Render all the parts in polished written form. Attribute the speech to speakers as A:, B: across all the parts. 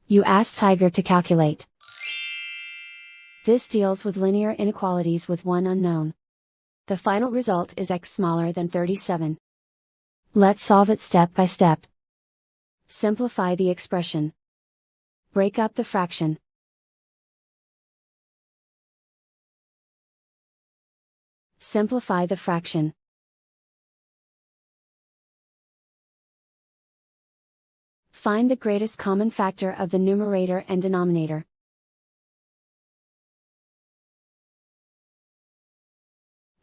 A: You ask Tiger to calculate. This deals with linear inequalities with one unknown. The final result is x smaller than 37. Let's solve it step by step. Simplify the expression. Break up the fraction. Simplify the fraction. Find the greatest common factor of the numerator and denominator.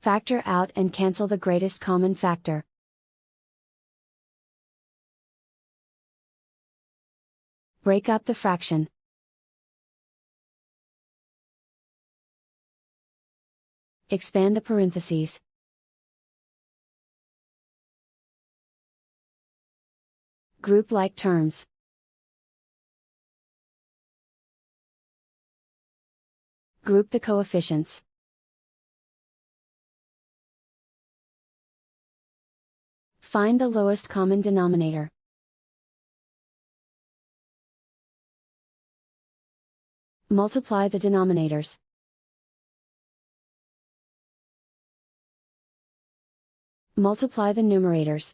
A: Factor out and cancel the greatest common factor. Break up the fraction. Expand the parentheses. Group like terms. Group the coefficients. Find the lowest common denominator. Multiply the denominators. Multiply the numerators.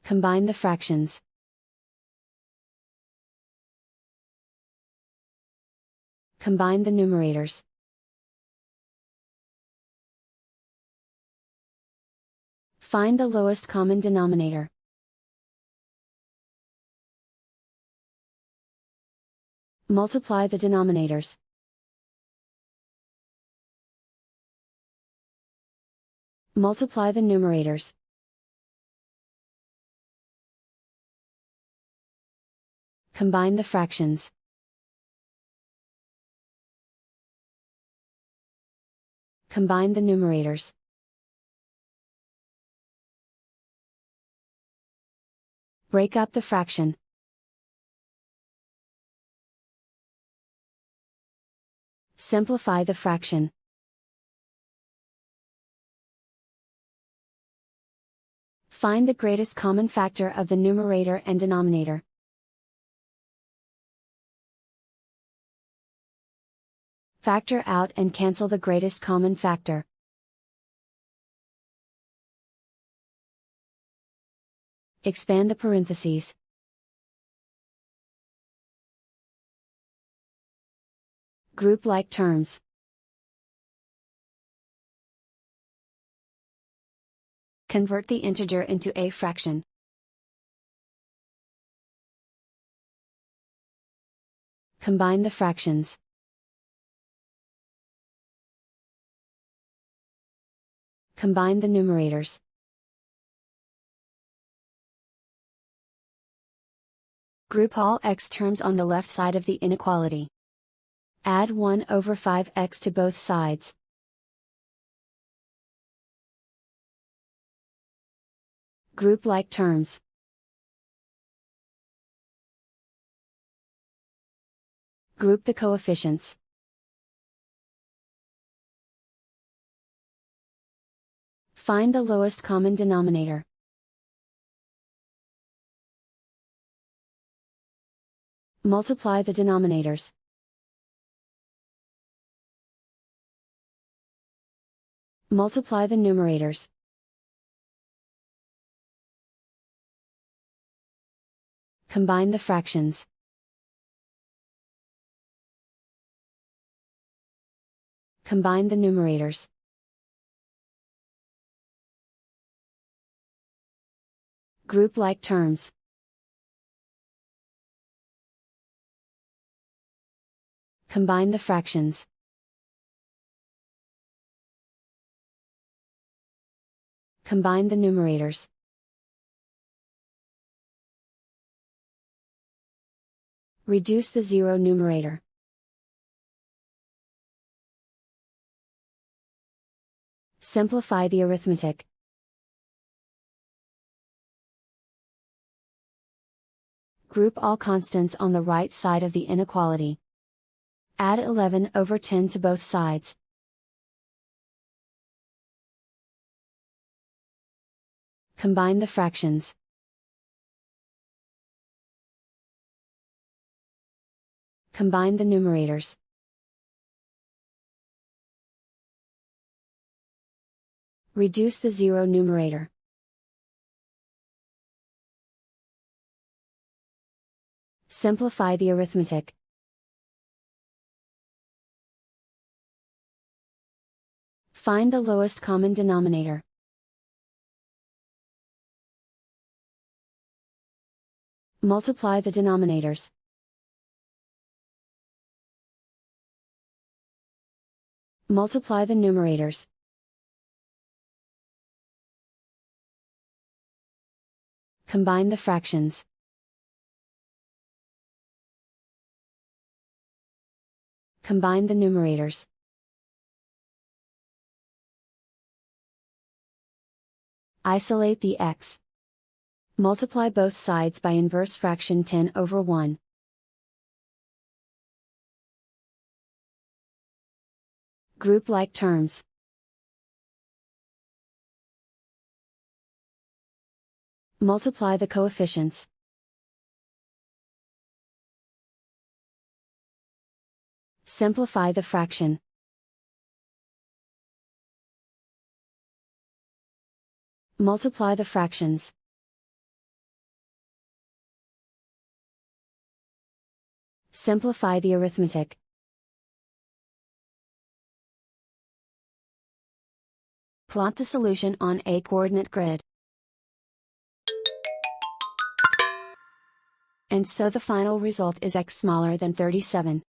A: Combine the fractions. Combine the numerators. Find the lowest common denominator. Multiply the denominators. Multiply the numerators. Combine the fractions. Combine the numerators. Break up the fraction. Simplify the fraction. Find the greatest common factor of the numerator and denominator. Factor out and cancel the greatest common factor. Expand the parentheses. Group like terms. Convert the integer into a fraction. Combine the fractions. Combine the numerators. Group all x terms on the left side of the inequality. Add 1 over 5x to both sides. Group like terms. Group the coefficients. Find the lowest common denominator. Multiply the denominators. Multiply the numerators. Combine the fractions. Combine the numerators. Group like terms. Combine the fractions. Combine the numerators. Reduce the zero numerator. Simplify the arithmetic. Group all constants on the right side of the inequality. Add 11 over 10 to both sides. Combine the fractions. Combine the numerators. Reduce the zero numerator. Simplify the arithmetic. Find the lowest common denominator. Multiply the denominators. Multiply the numerators. Combine the fractions. Combine the numerators. Isolate the x. Multiply both sides by inverse fraction 10/1. Group like terms. Multiply the coefficients. Simplify the fraction. Multiply the fractions. Simplify the arithmetic. Plot the solution on a coordinate grid. And so the final result is x smaller than 37.